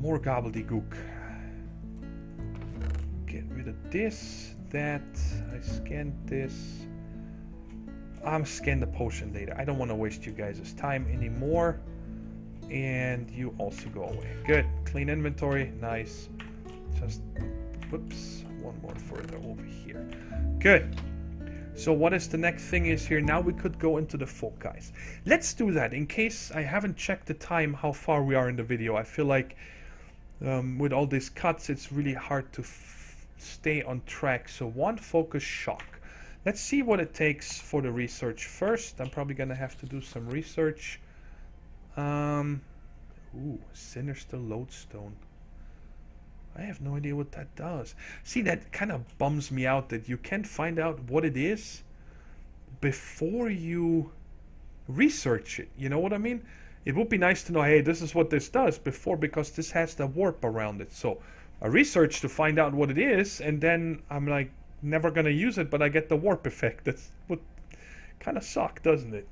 more gobbledygook. Get rid of this, that. I scanned this. I'm scan the potion later. I don't want to waste you guys' time anymore. And you also go away. Good. Clean inventory. Nice. Just, whoops, one more further over here. Good. So what is the next thing is here? Now we could go into the folk guys. Let's do that. In case I haven't checked the time, how far we are in the video. I feel like with all these cuts, it's really hard to stay on track. So one focus shock. Let's see what it takes for the research first. I'm probably going to have to do some research. Ooh, Sinister Lodestone. I have no idea what that does. See, that kind of bums me out that you can't find out what it is before you research it. You know what I mean? It would be nice to know, hey, this is what this does before, because this has the warp around it. So I research to find out what it is, and then I'm like, never gonna use it, but I get the warp effect. That's what kind of suck, doesn't it?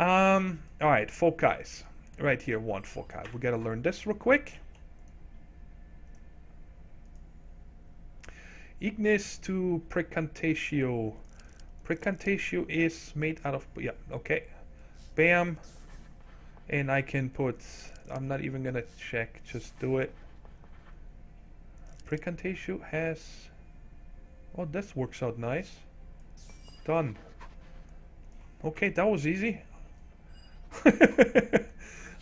Alright, folk guys. Right here, one folk guy. We gotta learn this real quick. Ignis to Precantatio. Precantatio is made out of... Yeah, okay. Bam. And I can put... I'm not even gonna check. Just do it. Precantatio has... Oh, this works out nice. Done. Okay, that was easy.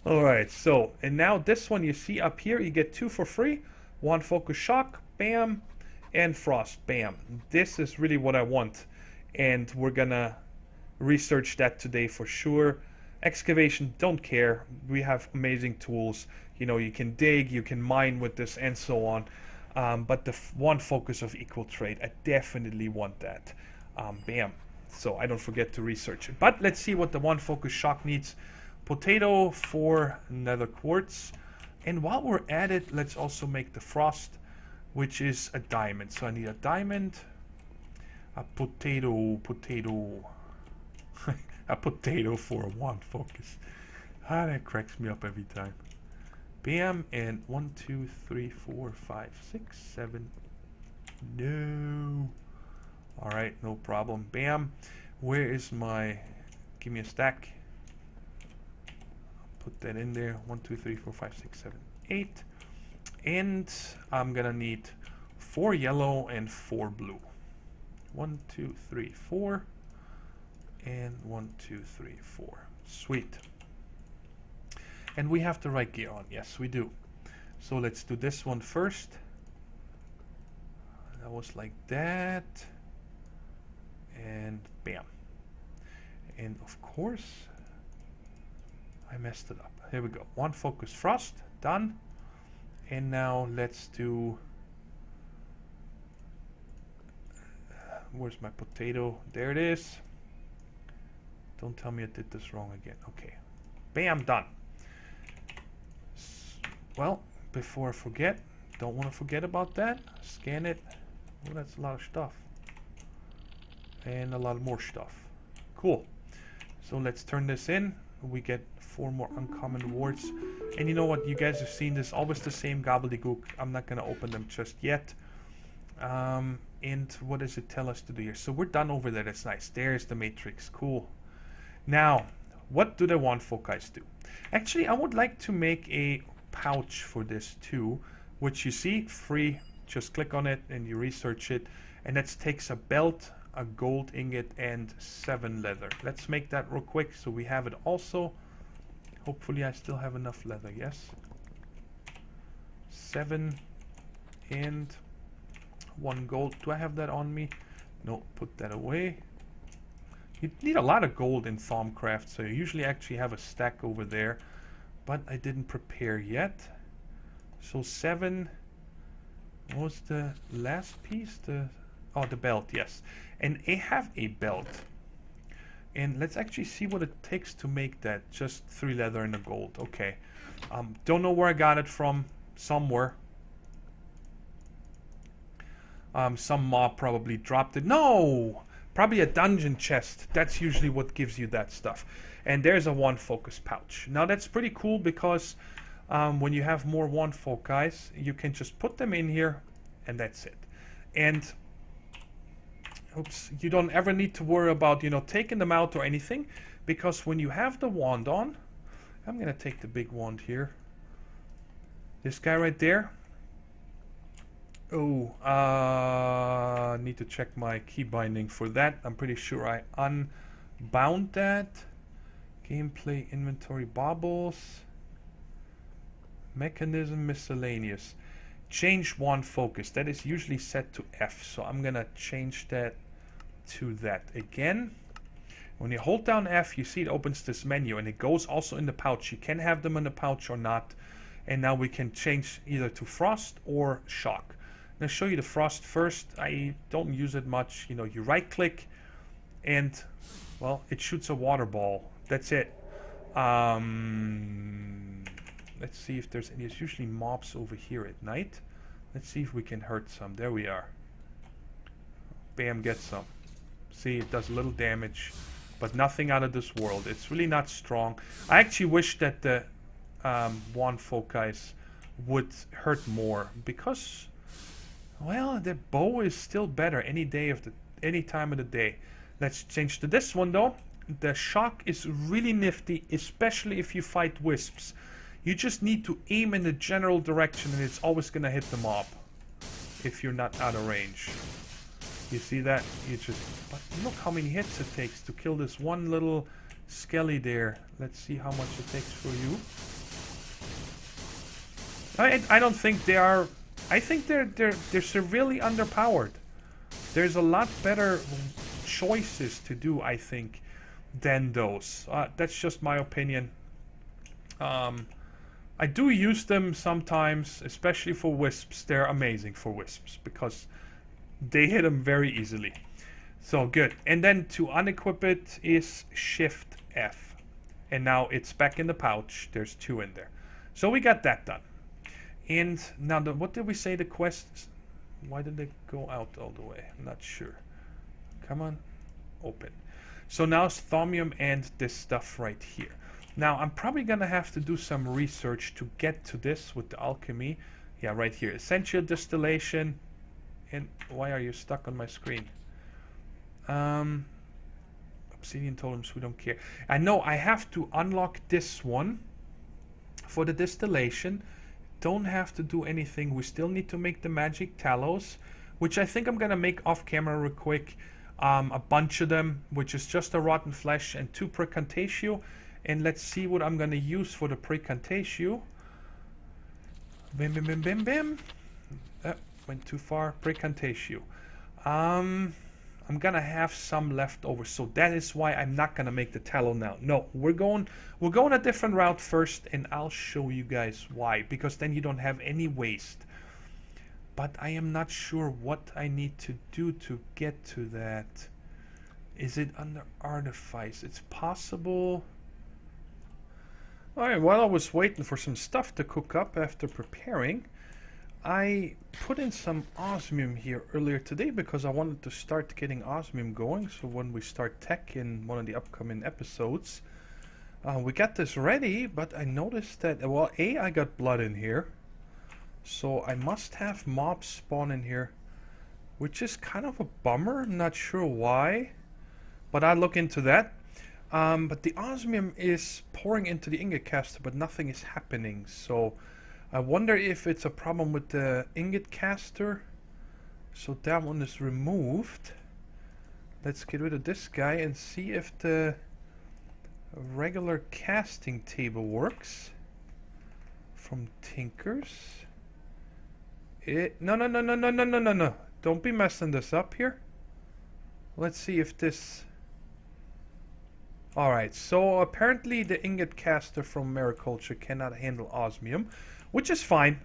Alright, so... And now this one, you see up here, you get 2 for free. 1 focus shock. Bam. And frost. Bam. This is really what I want, and we're gonna research that today for sure. Excavation, don't care. We have amazing tools. You know, you can dig, you can mine with this, and so on. But the one focus of equal trade, I definitely want that. Bam. So I don't forget to research it. But let's see what the one focus shock needs. Potato for nether quartz. And while we're at it, let's also make the frost, which is a diamond. So I need a diamond, a potato, a potato for a one focus. Ah, that cracks me up every time. Bam, and 1, 2, 3, 4, 5, 6, 7. No. All right, no problem. Bam. Where is my? Give me a stack. Put that in there. 1, 2, 3, 4, 5, 6, 7, 8. And I'm gonna need 4 yellow and 4 blue. 1, 2, 3, 4. And 1, 2, 3, 4. Sweet. And we have the right gear on. Yes, we do. So let's do this one first. That was like that. And bam. And of course, I messed it up. Here we go. One focus frost. Done. And now let's do... Where's my potato? There it is. Don't tell me I did this wrong again. Okay. Bam, done. Well, before I forget, don't want to forget about that. Scan it. Oh, that's a lot of stuff. And a lot more stuff. Cool. So let's turn this in. We get 4 more uncommon warts. And you know what? You guys have seen this. Always the same gobbledygook. I'm not going to open them just yet. And what does it tell us to do here? So we're done over there. That's nice. There's the matrix. Cool. Now, what do the one focus do? Actually, I would like to make a pouch for this too, which you see free. Just click on it and you research it, and that takes a belt, a gold ingot, and 7 leather. Let's make that real quick so we have it also. Hopefully I still have enough leather. Yes, 7 and 1 gold. Do I have that on me? No, put that away. You need a lot of gold in Thaumcraft, so you usually actually have a stack over there, but I didn't prepare yet. So 7. What was the last piece? The belt, yes. And I have a belt. And let's actually see what it takes to make that. Just 3 leather and a gold. Okay. Don't know where I got it from. Somewhere. Some mob probably dropped it. No! Probably a dungeon chest. That's usually what gives you that stuff. And there's a one focus pouch. Now that's pretty cool because when you have more wand foci, you can just put them in here, and that's it. And oops, you don't ever need to worry about, you know, taking them out or anything, because when you have the wand on, I'm gonna take the big wand here. This guy right there. Oh, need to check my key binding for that. I'm pretty sure I unbound that. Gameplay inventory baubles. Mechanism miscellaneous. Change wand focus. That is usually set to F. So I'm gonna change that to that again. When you hold down F, you see it opens this menu, and it goes also in the pouch. You can have them in the pouch or not. And now we can change either to frost or shock. I'm gonna show you the frost first. I don't use it much. You know, you right click and, well, it shoots a water ball. That's it. Let's see if there's any. There's usually mobs over here at night. Let's see if we can hurt some. There we are. Bam, get some. See, it does a little damage, but nothing out of this world. It's really not strong. I actually wish that the wand foci would hurt more, because, well, the bow is still better any time of the day. Let's change to this one though. The shock is really nifty, especially if you fight wisps. You just need to aim in the general direction, and it's always gonna hit the mob if you're not out of range. You see that? But look how many hits it takes to kill this one little skelly there. Let's see how much it takes for you. I don't think they are. I think they're severely underpowered. There's a lot better choices to do, I think, than those. That's just my opinion. I do use them sometimes, especially for wisps. They're amazing for wisps because they hit them very easily. So good. And then to unequip it is Shift F. And now it's back in the pouch. There's 2 in there. So we got that done. And now, what did we say the quests? Why did they go out all the way? I'm not sure. Come on. Open. So now it's Thaumium and this stuff right here. Now, I'm probably going to have to do some research to get to this with the Alchemy. Yeah, right here. Essentia, Distillation. And why are you stuck on my screen? Obsidian Totems, we don't care. I know I have to unlock this one for the Distillation. Don't have to do anything. We still need to make the magic tallows, which I think I'm going to make off camera real quick. A bunch of them, which is just a rotten flesh and 2 precantatio. And let's see what I'm going to use for the precantatio. Bim, bim, bim, bim, bim. Went too far. Precantatio. I'm going to have some left over. So that is why I'm not going to make the tallow now. No, we're going a different route first, and I'll show you guys why. Because then you don't have any waste. But I am not sure what I need to do to get to that. Is it under Artifice? It's possible. Alright, while I was waiting for some stuff to cook up after preparing, I put in some osmium here earlier today because I wanted to start getting osmium going. So when we start tech in one of the upcoming episodes, we got this ready, but I noticed that, well, I got blood in here. So I must have mobs spawn in here, which is kind of a bummer. I'm not sure why, but I'll look into that. But the osmium is pouring into the ingot caster, but nothing is happening. So I wonder if it's a problem with the ingot caster. So that one is removed. Let's get rid of this guy and see if the regular casting table works. From Tinkers. No. Don't be messing this up here. Let's see if this... Alright, so apparently the ingot caster from Mariculture cannot handle osmium, which is fine.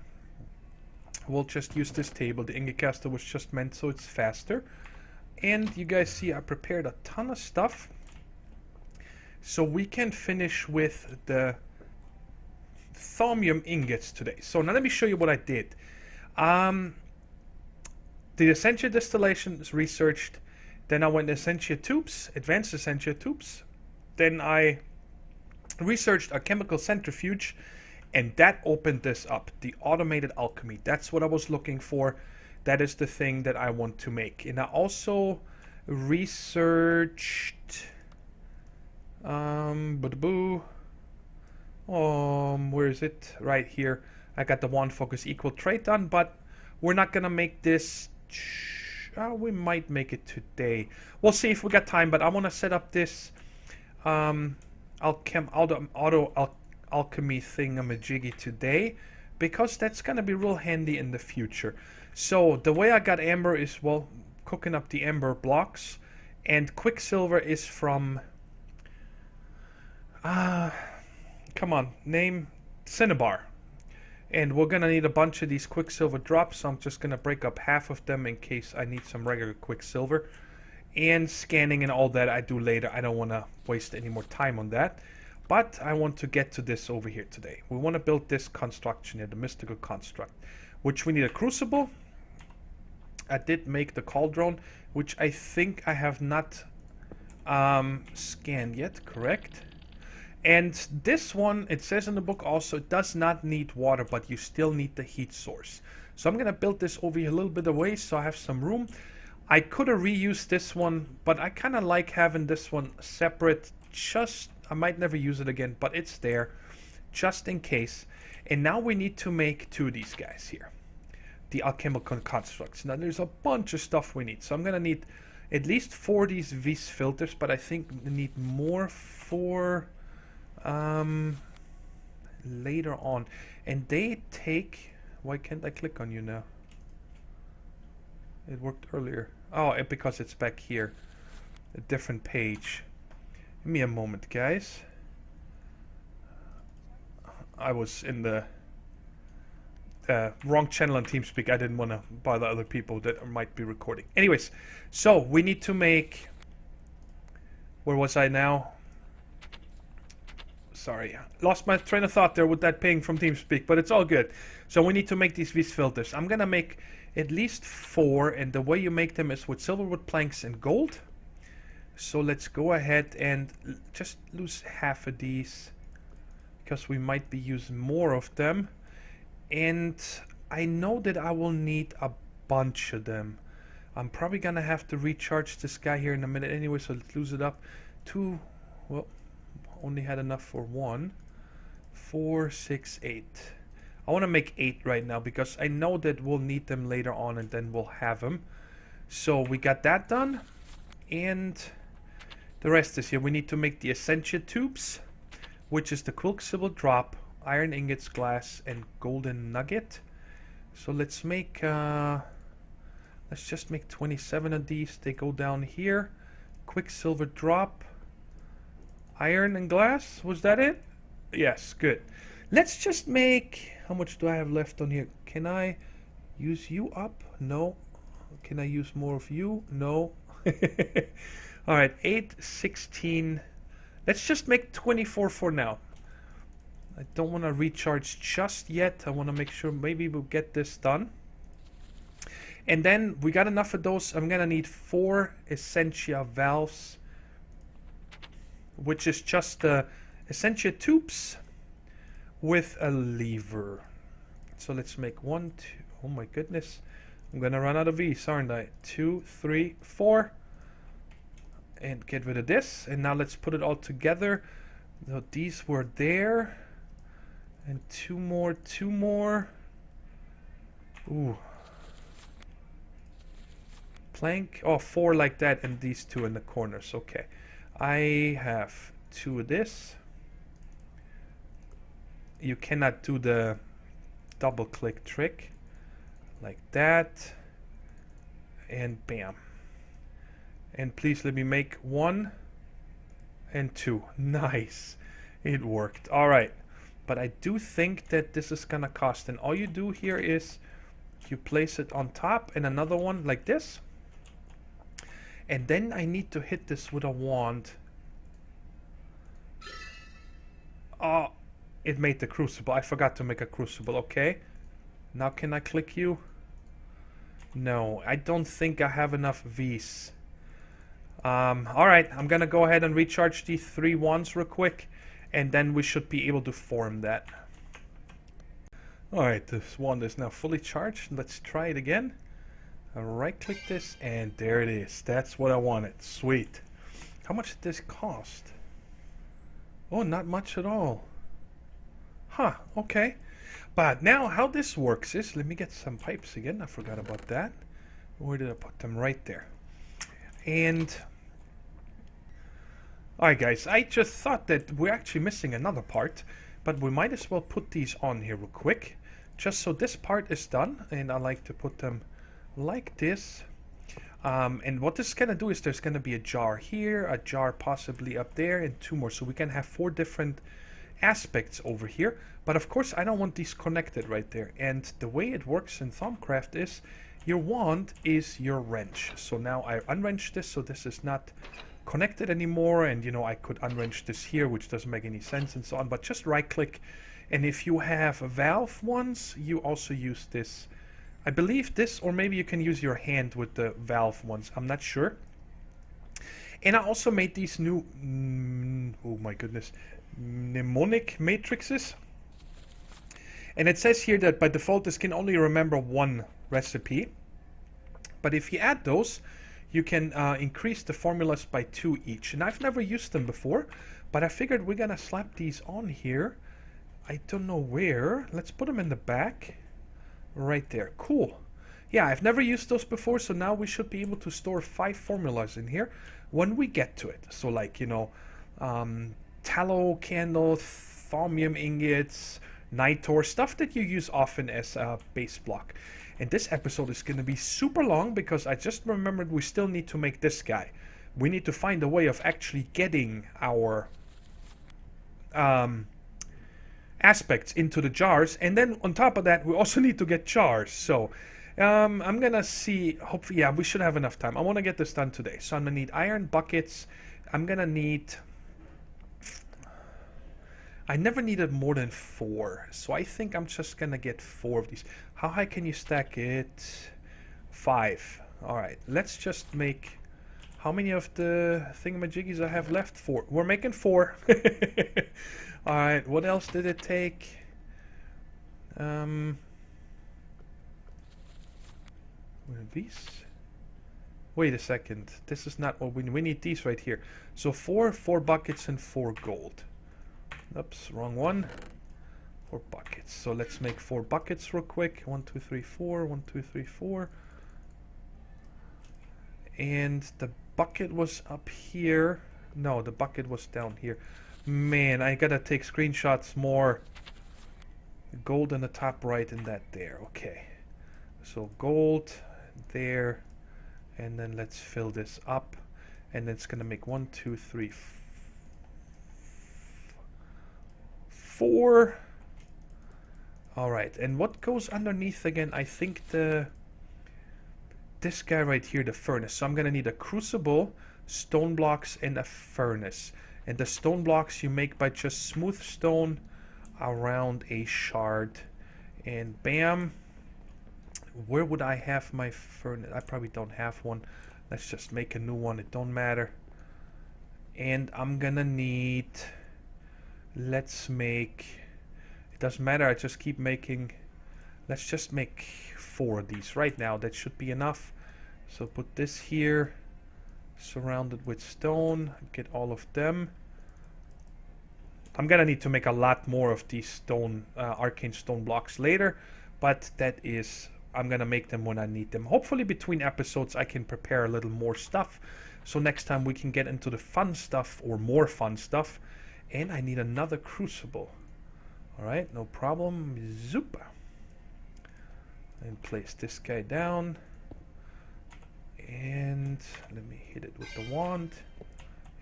We'll just use this table. The ingot caster was just meant so it's faster. And you guys see I prepared a ton of stuff. So we can finish with the Thaumium ingots today. So now let me show you what I did. The Essentia Distillation is researched. Then I went to Essentia Tubes, Advanced Essentia Tubes. Then I researched a chemical centrifuge, And that opened this up, the automated alchemy. That's what I was looking for. That is the thing that I want to make. And I also researched where is it? Right here. I got the one focus equal trait done, but we're not gonna make this. We might make it today. We'll see if we got time, but I want to set up this alchemy thingamajiggy today, because that's gonna be real handy in the future. So the way I got amber is, well, cooking up the amber blocks, and quicksilver is from come on, name Cinnabar. And we're gonna need a bunch of these quicksilver drops, so I'm just gonna break up half of them in case I need some regular quicksilver. And scanning and all that I do later. I don't want to waste any more time on that. But I want to get to this over here today. We want to build this construction here, the mystical construct, which we need a crucible. I did make the cauldron, which I think I have not scanned yet, correct? And this one, it says in the book also, it does not need water, but you still need the heat source. So I'm going to build this over here a little bit away so I have some room. I could have reused this one, but I kind of like having this one separate. I might never use it again, but it's there just in case. And now we need to make two of these guys here, the alchemical constructs. Now there's a bunch of stuff we need, so I'm gonna need at least 4 of these V's filters, but I think we need more for later on. And they take, why can't I click on you now? It worked earlier. Oh, because it's back here, a different page. Give me a moment, guys. I was in the wrong channel on TeamSpeak. I didn't want to bother other people that might be recording. Anyways, so we need to make... Where was I now? Sorry, lost my train of thought there with that ping from TeamSpeak, but it's all good. So we need to make these filters. I'm gonna make at least 4, and the way you make them is with silverwood planks and gold. So let's go ahead and just lose half of these, because we might be using more of them. And I know that I will need a bunch of them. I'm probably gonna have to recharge this guy here in a minute anyway, so let's lose it up. 2, well, only had enough for 1, 4, 6, 8. I want to make 8 right now because I know that we'll need them later on, and then we'll have them. So we got that done, and the rest is here. We need to make the Essentia tubes, which is the quicksilver drop, iron ingots, glass, and golden nugget. So let's make let's just make 27 of these. They go down here. Quicksilver drop, iron and glass. Was that it? Yes, good. Let's just make, how much do I have left on here? Can I use you up? No. Can I use more of you? No. Alright, 8, 16. Let's just make 24 for now. I don't want to recharge just yet. I want to make sure maybe we'll get this done. And then we got enough of those. I'm going to need 4 Essentia valves, which is just the Essentia tubes with a lever. So let's make 1, 2. Oh my goodness. I'm going to run out of V's, aren't I? 2, 3, 4. And get rid of this. And now let's put it all together. Now these were there. And 2 more, 2 more. Ooh. Plank. Oh, 4 like that, and these 2 in the corners. Okay. I have 2 of this. You cannot do the double click trick. Like that. And bam. And please let me make 1 and 2. Nice. It worked. Alright. But I do think that this is gonna cost. And all you do here is you place it on top and another one like this. And then I need to hit this with a wand. Oh, it made the crucible. I forgot to make a crucible. Okay. Now can I click you? No, I don't think I have enough V's. Alright, I'm gonna go ahead and recharge these 3 wands real quick, and then we should be able to form that. Alright, this wand is now fully charged. Let's try it again. I'll right click this and there it is. That's what I wanted. Sweet. How much did this cost? Oh, not much at all. Huh, okay. But now how this works is, let me get some pipes again. I forgot about that. Where did I put them? Right there. And alright guys, I just thought that we're actually missing another part, but we might as well put these on here real quick, just so this part is done. And I like to put them like this. And what this is going to do is there's going to be a jar here, a jar possibly up there, and 2 more. So we can have 4 different aspects over here. But of course I don't want these connected right there. And the way it works in Thaumcraft is your wand is your wrench. So now I unwrench this, so this is not connected anymore. And you know, I could unwrench this here, which doesn't make any sense and so on. But just right click, and if you have valve ones, you also use this. I believe this, or maybe you can use your hand with the valve ones. I'm not sure. And I also made these new, oh my goodness, mnemonic matrices. And it says here that by default this can only remember 1 recipe. But if you add those, you can increase the formulas by 2 each. And I've never used them before, but I figured we're gonna slap these on here. I don't know where. Let's put them in the back. Right there. Cool. Yeah, I've never used those before, so now we should be able to store 5 formulas in here when we get to it. So like, you know, tallow candle, thaumium ingots, nitor, stuff that you use often as a base block. And this episode is going to be super long because I just remembered we still need to make this guy. We need to find a way of actually getting our aspects into the jars, and then on top of that we also need to get jars. So I'm gonna see, hopefully, yeah, we should have enough time. I want to get this done today, so I'm gonna need iron buckets. I'm gonna need, I never needed more than 4, so I think I'm just gonna get 4 of these. How high can you stack it? 5. Alright, let's just make, how many of the thingamajiggies I have left? 4. We're making 4. Alright, what else did it take? These? Wait a second. This is not what we need. These right here. So 4 buckets and 4 gold. Oops, wrong one. 4 buckets. So let's make 4 buckets real quick. 1, 2, 3, 4. 1, 2, 3, 4. And the bucket was up here. No, the bucket was down here. Man, I gotta take screenshots more. Gold in the top right and that there. Okay. So gold there. And then let's fill this up. And it's gonna make 1, 2, 3, 4. Alright, and what goes underneath again? I think this guy right here, the furnace. So I'm gonna need a crucible, stone blocks, and a furnace. And the stone blocks you make by just smooth stone around a shard. And bam. Where would I have my furnace? I probably don't have one. Let's just make a new one. It don't matter. And I'm gonna need, let's make, it doesn't matter. I just keep making, let's just make 4 of these right now. That should be enough. So put this here. Surrounded with stone, get all of them. I'm gonna need to make a lot more of these stone, arcane stone blocks later, but that is, I'm gonna make them when I need them. Hopefully between episodes I can prepare a little more stuff, so next time we can get into the fun stuff, or more fun stuff. And I need another crucible. Alright, no problem. Zoop. And place this guy down. And let me hit it with the wand.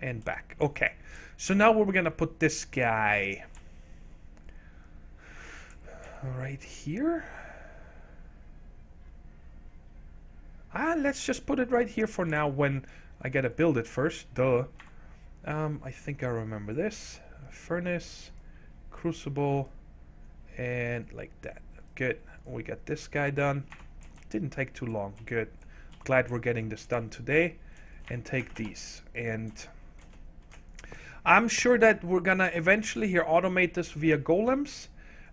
And back. Okay. So now we're going to put this guy right here. Let's just put it right here for now when I got to build it first. Duh. I think I remember this. Furnace, crucible, and like that. Good. We got this guy done. Didn't take too long. Good. Glad we're getting this done today. And take these. And I'm sure that we're gonna eventually here automate this via golems.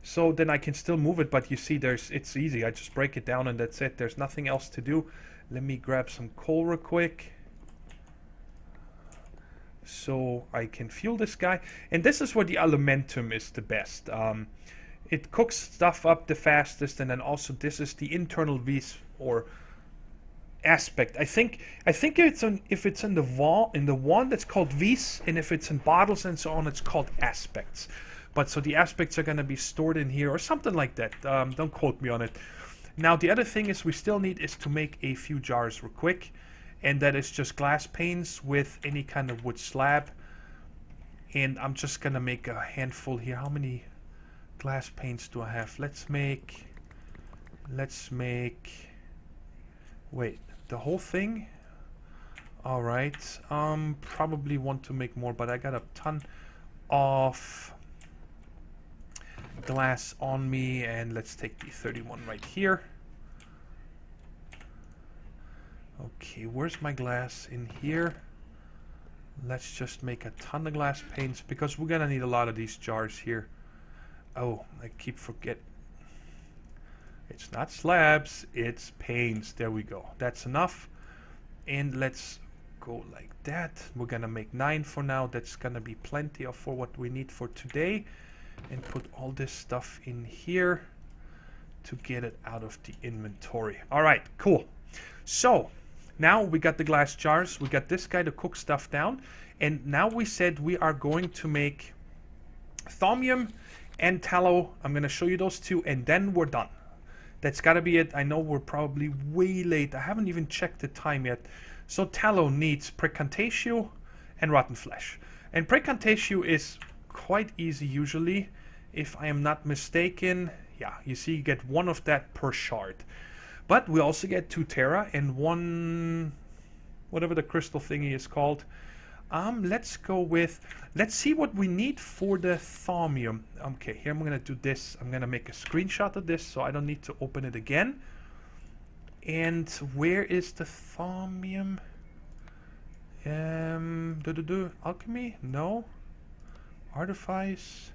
So then I can still move it, but you see it's easy. I just break it down and that's it. There's nothing else to do. Let me grab some coal real quick, so I can fuel this guy. And this is where the alumentum is the best. It cooks stuff up the fastest, and then also this is the internal vis or aspect. I think if it's in the wand it's called vis, and if it's in bottles and so on it's called aspects. But so the aspects are going to be stored in here or something like that. Don't quote me on it. Now the other thing is we still need is to make a few jars real quick, and that is just glass panes with any kind of wood slab. And I'm just going to make a handful here. How many glass panes do I have? Let's make wait, the whole thing? Alright, probably want to make more, but I got a ton of glass on me, and let's take the 31 right here. Okay, where's my glass? In here. Let's just make a ton of glass panes, because we're gonna need a lot of these jars here. Oh, I keep forget. It's not slabs, it's panes. There we go. That's enough. And let's go like that. We're gonna make 9 for now. That's gonna be plenty of for what we need for today. And put all this stuff in here to get it out of the inventory. Alright, cool. So now we got the glass jars, we got this guy to cook stuff down, and now we said we are going to make thaumium and tallow. I'm going to show you those two, and then we're done. That's got to be it. I know we're probably way late. I haven't even checked the time yet. So tallow needs precantatio and rotten flesh. And precantatio is quite easy usually, if I am not mistaken. Yeah, you see you get 1 of that per shard. But we also get 2 Terra and 1, whatever the crystal thingy is called. Let's go with, let's see what we need for the thaumium. Okay, here I'm going to do this. I'm going to make a screenshot of this so I don't need to open it again. And where is the thaumium? Alchemy? No. Artifice?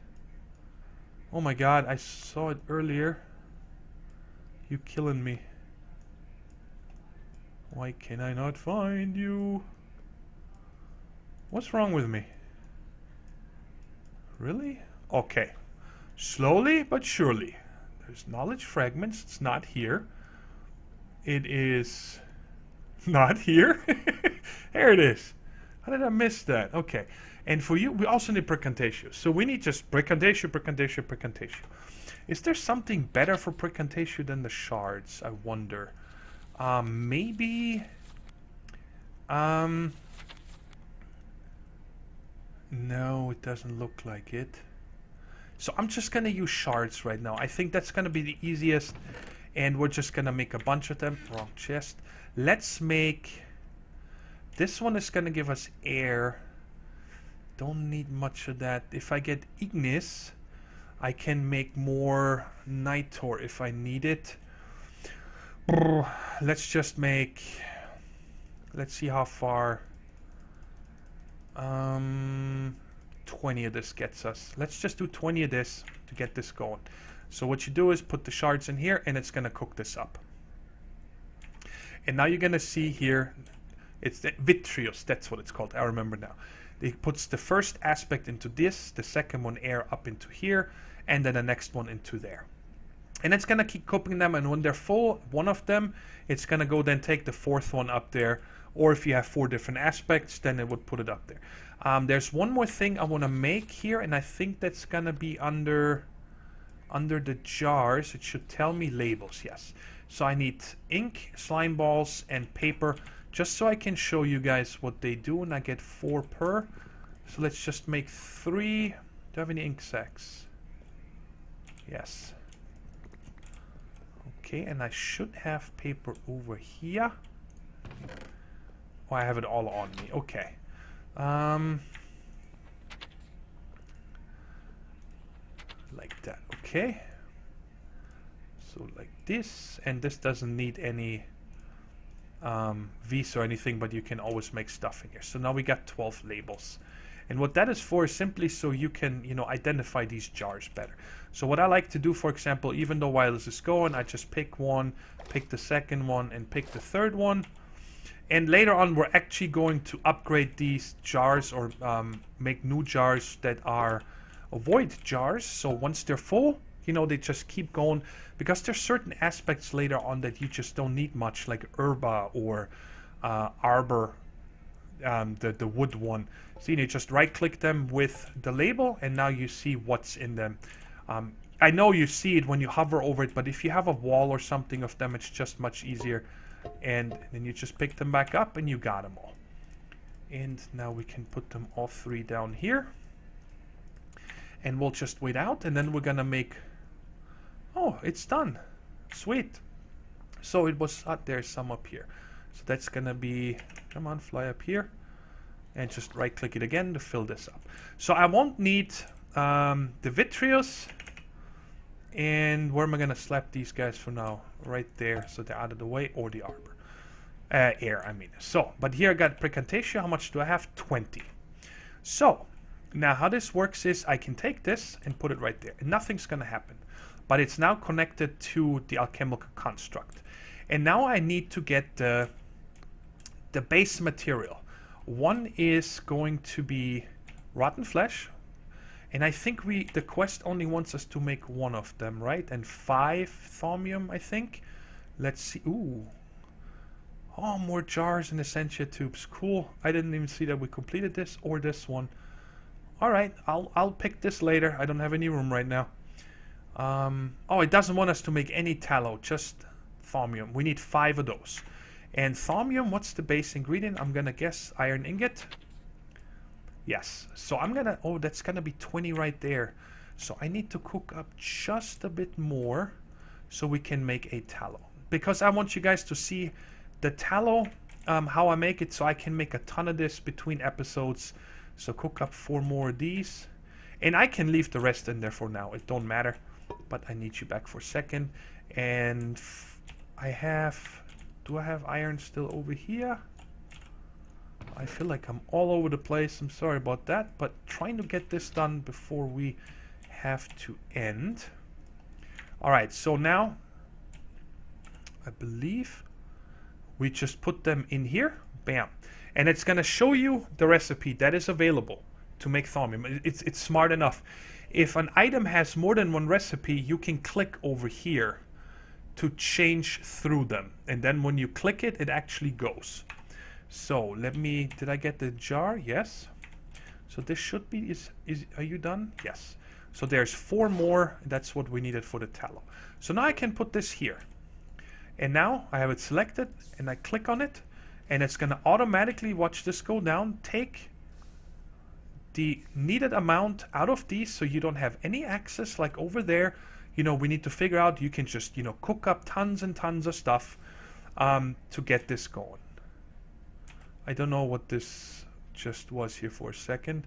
Oh my god, I saw it earlier. You killing me. Why can I not find you? What's wrong with me? Really? Okay. Slowly but surely. There's knowledge fragments. It's not here. It is not here. There it is. How did I miss that? Okay. And for you, we also need precantatio. So we need just precantatio, precantatio, precantatio. Is there something better for precantatio than the shards? I wonder. Maybe. No, it doesn't look like it. So I'm just gonna use shards right now. I think that's gonna be the easiest, and we're just gonna make a bunch of them. Wrong chest. Let's make. This one is gonna give us air. Don't need much of that. If I get ignis, I can make more nitor if I need it. Let's just make. Let's see how far. 20 of this gets us. Let's just do 20 of this to get this going. So what you do is put the shards in here, and it's gonna cook this up. And now you're gonna see here, it's the vitrios. That's what it's called. I remember now. It puts the first aspect into this, the second one air up into here, and then the next one into there. And it's gonna keep cooking them, and when they're full, one of them, it's gonna go then take the 4th one up there. Or if you have 4 different aspects, then it would put it up there. There's one more thing I want to make here, and I think that's gonna be under the jars. It should tell me labels. Yes. So I need ink, slime balls, and paper, just so I can show you guys what they do, and I get 4 per. So let's just make 3. Do I have any ink sacks? Yes. Okay, and I should have paper over here. Oh, I have it all on me. Okay. Like that. Okay. So like this. And this doesn't need any V's or anything, but you can always make stuff in here. So now we got 12 labels. And what that is for is simply so you can, you know, identify these jars better. So what I like to do, for example, even though while this is going, I just pick one, pick the second one, and pick the third one. And later on, we're actually going to upgrade these jars or make new jars that are void jars. So once they're full, you know, they just keep going, because there's certain aspects later on that you just don't need much, like herba or arbor, the wood one. See, you just right click them with the label, and now you see what's in them. I know you see it when you hover over it, but if you have a wall or something of them, it's just much easier. And then you just pick them back up and you got them all. And now we can put them all three down here. And we'll just wait out, and then we're gonna make... Oh, it's done. Sweet. So it was... there's some up here. So that's gonna be... Come on, fly up here. And just right click it again to fill this up. So I won't need the vitreous. And where am I gonna slap these guys for now? Right there, so they're out of the way, or the arbor. Air, I mean. So, but here I got Precantatio. How much do I have? 20. So, now how this works is I can take this and put it right there. And nothing's gonna happen. But it's now connected to the alchemical construct. And now I need to get the base material. One is going to be rotten flesh. And I think the quest only wants us to make one of them, right? And 5 thaumium, I think. Let's see. Ooh. Oh, more jars and Essentia tubes. Cool. I didn't even see that we completed this or this one. All right. I'll pick this later. I don't have any room right now. Oh, it doesn't want us to make any tallow, just thaumium. We need 5 of those. And thaumium, what's the base ingredient? I'm going to guess iron ingot. Yes, so I'm gonna, oh, that's gonna be 20 right there. So I need to cook up just a bit more so we can make a tallow. Because I want you guys to see the tallow, how I make it, so I can make a ton of this between episodes. So cook up 4 more of these. And I can leave the rest in there for now, it don't matter. But I need you back for a second. And I have, do I have iron still over here? I feel like I'm all over the place. I'm sorry about that, but trying to get this done before we have to end. All right, so now I believe we just put them in here. Bam. And it's going to show you the recipe that is available to make thaumium. It's smart enough. If an item has more than one recipe, you can click over here to change through them. And then when you click it, it actually goes. So let me, did I get the jar? Yes. So this should be, are you done? Yes. So there's 4 more. That's what we needed for the tallow. So now I can put this here. And now I have it selected and I click on it and it's going to automatically, watch this go down, take the needed amount out of these so you don't have any access like over there. You know, we need to figure out, you can just, you know, cook up tons and tons of stuff to get this going. I don't know what this just was here for a second,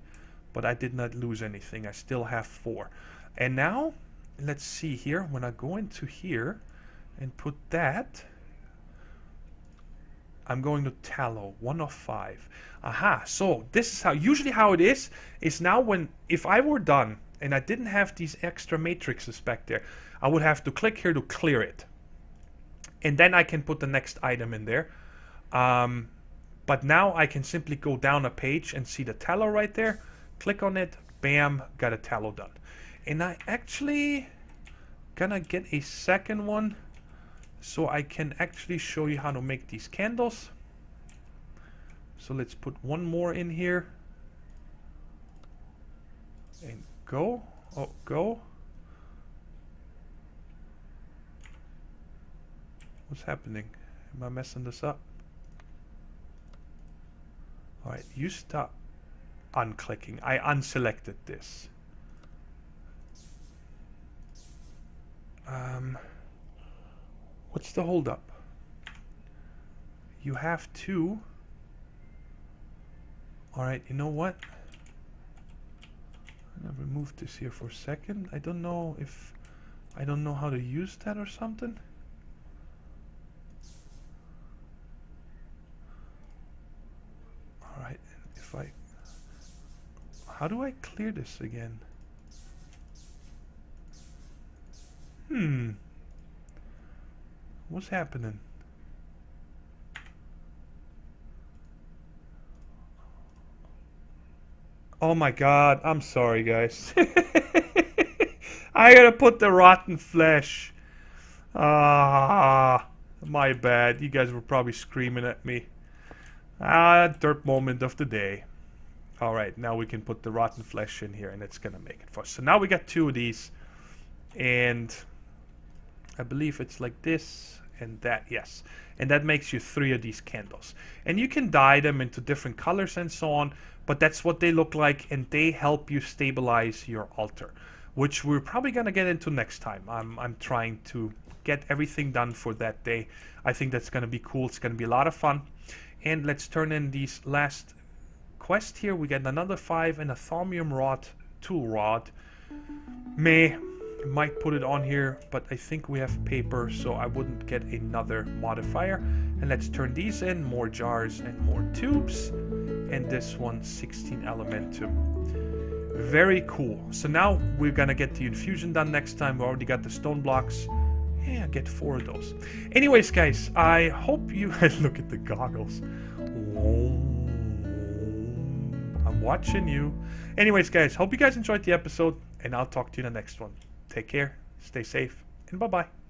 but I did not lose anything. I still have 4. And now, let's see here. When I go into here and put that, I'm going to tallow, 1 of 5. Aha, so this is how, usually how it is now when, if I were done and I didn't have these extra matrices back there, I would have to click here to clear it. And then I can put the next item in there. But now I can simply go down a page and see the tallow right there. Click on it, bam, got a tallow done. And I actually gonna get a second one so I can actually show you how to make these candles. So let's put 1 more in here. And go, oh, go. What's happening? Am I messing this up? Alright, you stop unclicking. I unselected this. What's the holdup? You have to... Alright, you know what? I'm gonna remove this here for a second. I don't know if... I don't know how to use that or something. Alright, if I How do I clear this again? What's happening? Oh my god, I'm sorry guys. I gotta put the rotten flesh. Ah, my bad. You guys were probably screaming at me. Dirt moment of the day. Alright, now we can put the rotten flesh in here and it's gonna make it for us. So now we got 2 of these. And I believe it's like this and that, yes. And that makes you 3 of these candles. And you can dye them into different colors and so on, but that's what they look like, and they help you stabilize your altar, which we're probably gonna get into next time. I'm trying to get everything done for that day. I think that's gonna be cool. It's gonna be a lot of fun. And let's turn in these last quest here. We get another 5 and a thaumium rod tool rod. Might put it on here, but I think we have paper, so I wouldn't get another modifier. And let's turn these in. More jars and more tubes. And this one, 16 elementum. Very cool. So now we're gonna get the infusion done next time. We already got the stone blocks. Yeah, get 4 of those. Anyways, guys, I hope you... Look at the goggles. I'm watching you. Anyways, guys, hope you guys enjoyed the episode, and I'll talk to you in the next one. Take care, stay safe, and bye-bye.